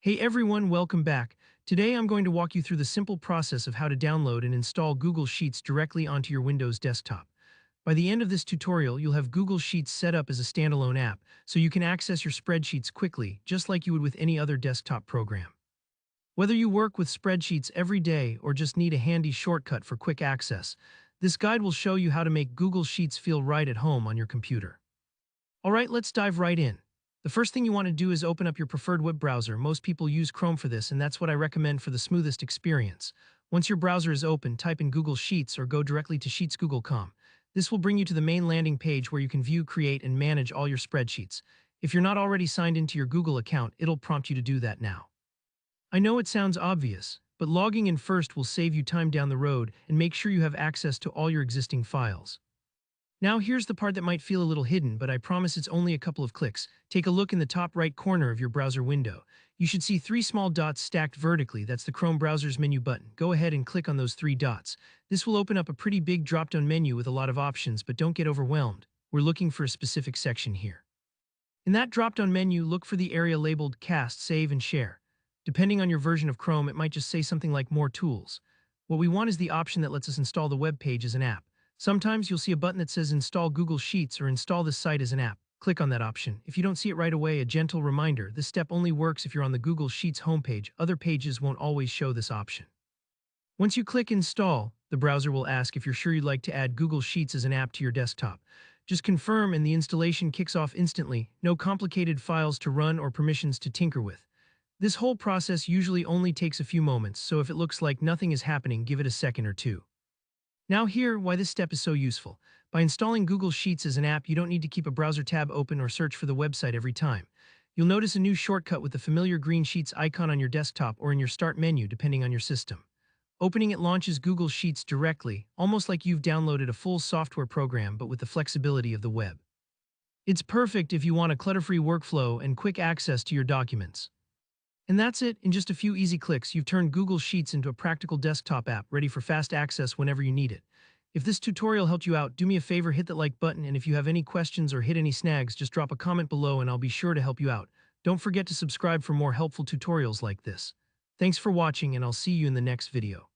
Hey everyone, welcome back. Today I'm going to walk you through the simple process of how to download and install Google Sheets directly onto your Windows desktop. By the end of this tutorial, you'll have Google Sheets set up as a standalone app, so you can access your spreadsheets quickly, just like you would with any other desktop program. Whether you work with spreadsheets every day or just need a handy shortcut for quick access, this guide will show you how to make Google Sheets feel right at home on your computer. Alright, let's dive right in. The first thing you want to do is open up your preferred web browser. Most people use Chrome for this, and that's what I recommend for the smoothest experience. Once your browser is open, type in Google Sheets or go directly to sheetsgoogle.com. This will bring you to the main landing page where you can view, create, and manage all your spreadsheets. If you're not already signed into your Google account, it'll prompt you to do that now. I know it sounds obvious, but logging in first will save you time down the road and make sure you have access to all your existing files. Now here's the part that might feel a little hidden, but I promise it's only a couple of clicks. Take a look in the top right corner of your browser window. You should see three small dots stacked vertically. That's the Chrome browser's menu button. Go ahead and click on those three dots. This will open up a pretty big drop-down menu with a lot of options, but don't get overwhelmed. We're looking for a specific section here. In that drop-down menu, look for the area labeled Cast, Save, and Share. Depending on your version of Chrome, it might just say something like More Tools. What we want is the option that lets us install the web page as an app. Sometimes you'll see a button that says Install Google Sheets or Install this site as an app. Click on that option. If you don't see it right away, a gentle reminder, this step only works if you're on the Google Sheets homepage. Other pages won't always show this option. Once you click Install, the browser will ask if you're sure you'd like to add Google Sheets as an app to your desktop. Just confirm and the installation kicks off instantly. No complicated files to run or permissions to tinker with. This whole process usually only takes a few moments, so if it looks like nothing is happening, give it a second or two. Now here, why this step is so useful. By installing Google Sheets as an app, you don't need to keep a browser tab open or search for the website every time. You'll notice a new shortcut with the familiar green Sheets icon on your desktop or in your Start menu, depending on your system. Opening it launches Google Sheets directly, almost like you've downloaded a full software program but with the flexibility of the web. It's perfect if you want a clutter-free workflow and quick access to your documents. And that's it. In just a few easy clicks, you've turned Google Sheets into a practical desktop app ready for fast access whenever you need it. If this tutorial helped you out, do me a favor, hit that like button, and if you have any questions or hit any snags, just drop a comment below and I'll be sure to help you out. Don't forget to subscribe for more helpful tutorials like this. Thanks for watching, and I'll see you in the next video.